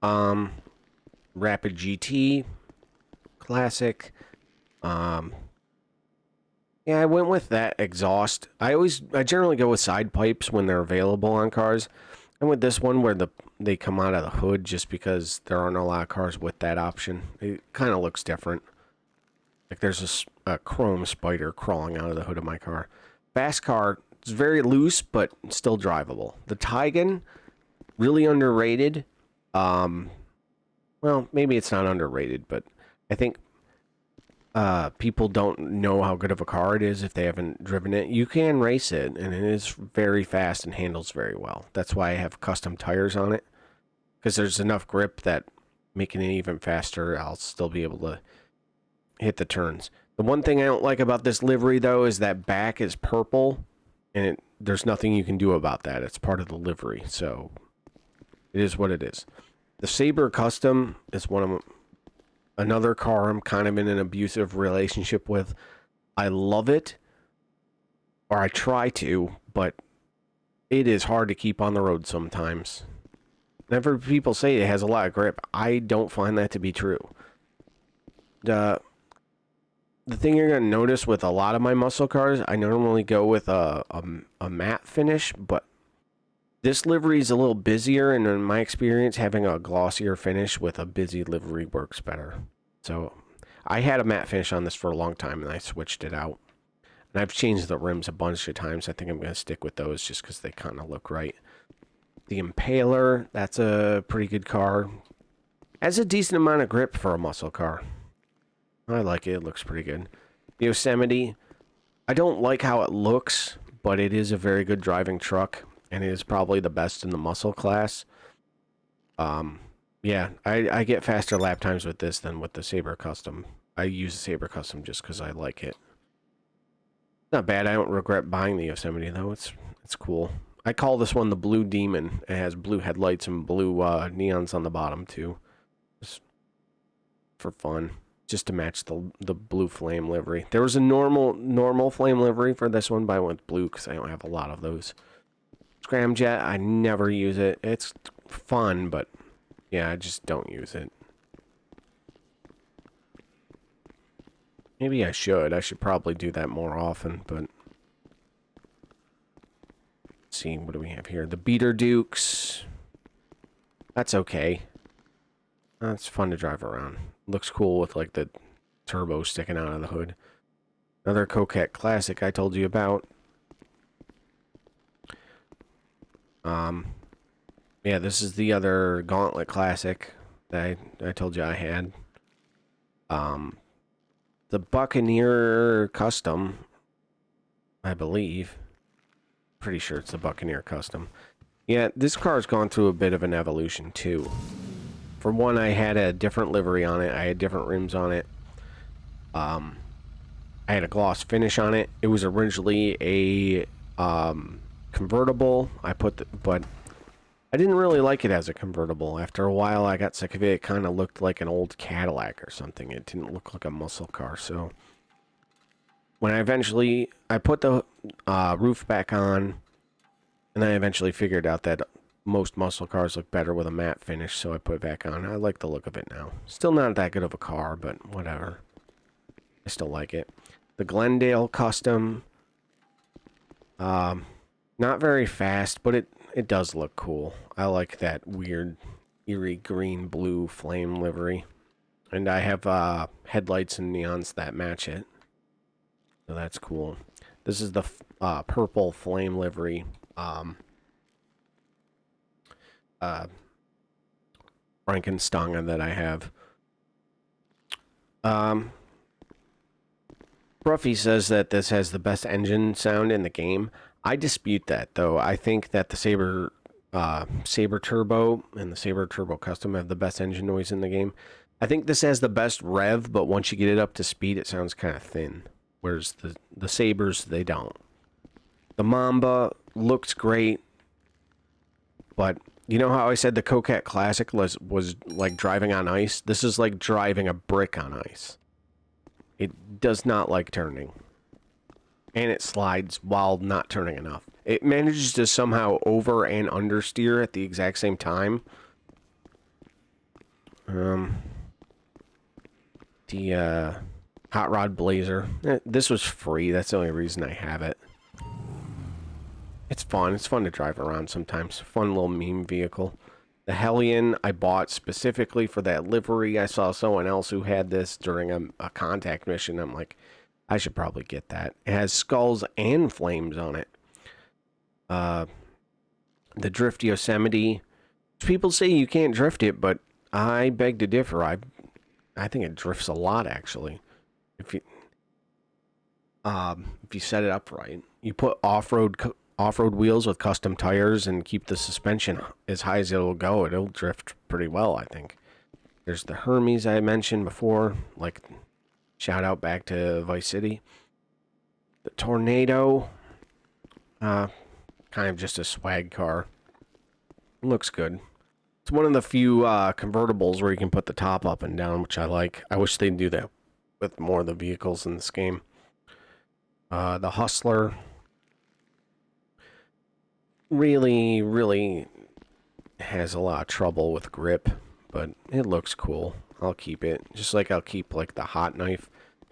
Rapid GT, Classic. Um, yeah, I went with that exhaust. I generally go with side pipes when they're available on cars. And with this one where they come out of the hood just because there aren't a lot of cars with that option. It kind of looks different. Like there's a chrome spider crawling out of the hood of my car. Fast car, it's very loose but still drivable. The Tigan, really underrated. Um, well, maybe it's not underrated, but I think people don't know how good of a car it is if they haven't driven it. You can race it, and it is very fast and handles very well. That's why I have custom tires on it, because there's enough grip that making it even faster, I'll still be able to hit the turns. The one thing I don't like about this livery, though, is that back is purple, and there's nothing you can do about that. It's part of the livery, so it is what it is. The Saber Custom is another car I'm kind of in an abusive relationship with. I love it, or I try to, but it is hard to keep on the road sometimes. Whenever people say it has a lot of grip, I don't find that to be true. The thing you're going to notice with a lot of my muscle cars, I normally go with a matte finish, but this livery is a little busier, and in my experience, having a glossier finish with a busy livery works better. So I had a matte finish on this for a long time, and I switched it out. And I've changed the rims a bunch of times. I think I'm going to stick with those just because they kind of look right. The Impaler, that's a pretty good car. Has a decent amount of grip for a muscle car. I like it. It looks pretty good. The Yosemite, I don't like how it looks, but it is a very good driving truck, and it is probably the best in the muscle class. Yeah, I get faster lap times with this than with the Saber Custom. I use the Saber Custom just because I like it. Not bad. I don't regret buying the Yosemite, though. It's cool. I call this one the Blue Demon. It has blue headlights and blue neons on the bottom, too. Just for fun. Just to match the blue flame livery. There was a normal flame livery for this one, but I went blue because I don't have a lot of those. Scramjet, I never use it. It's fun, but yeah, I just don't use it. Maybe I should. I should probably do that more often, but let's see, what do we have here? The Beater Dukes. That's okay. That's fun to drive around. Looks cool with like the turbo sticking out of the hood. Another Coquette Classic I told you about. Yeah, this is the other Gauntlet Classic that I told you I had. The Buccaneer Custom, I believe. Pretty sure it's the Buccaneer Custom. Yeah, this car's gone through a bit of an evolution too. For one, I had a different livery on it. I had different rims on it. I had a gloss finish on it. It was originally a convertible. But I didn't really like it as a convertible. After a while, I got sick of it. It kind of looked like an old Cadillac or something. It didn't look like a muscle car. So when I put the roof back on, and I eventually figured out that most muscle cars look better with a matte finish, so I put it back on. I like the look of it now. Still not that good of a car, but whatever. I still like it. The Glendale Custom. Not very fast, but it does look cool. I like that weird, eerie green-blue flame livery. And I have headlights and neons that match it. So that's cool. This is the purple flame livery. Frankenstange that I have. Bruffy says that this has the best engine sound in the game. I dispute that, though. I think that the Saber Turbo and the Saber Turbo Custom have the best engine noise in the game. I think this has the best rev, but once you get it up to speed, it sounds kind of thin. Whereas the Sabers, they don't. The Mamba looks great, but you know how I said the Coquette Classic was like driving on ice? This is like driving a brick on ice. It does not like turning. And it slides while not turning enough. It manages to somehow over and understeer at the exact same time. The Hot Rod Blazer. This was free. That's the only reason I have it. It's fun. It's fun to drive around sometimes. Fun little meme vehicle. The Hellion I bought specifically for that livery. I saw someone else who had this during a contact mission. I'm like, I should probably get that. It has skulls and flames on it. The Drift Yosemite. People say you can't drift it, but I beg to differ. I think it drifts a lot, actually. If you set it up right, you put off-road wheels with custom tires and keep the suspension as high as it'll go. It'll drift pretty well, I think. There's the Hermes I mentioned before. Like, shout out back to Vice City. The Tornado. Kind of just a swag car. Looks good. It's one of the few convertibles where you can put the top up and down, which I like. I wish they'd do that with more of the vehicles in this game. The Hustler. Really has a lot of trouble with grip, but it looks cool. I'll keep it. Just like I'll keep like the Hot Knife.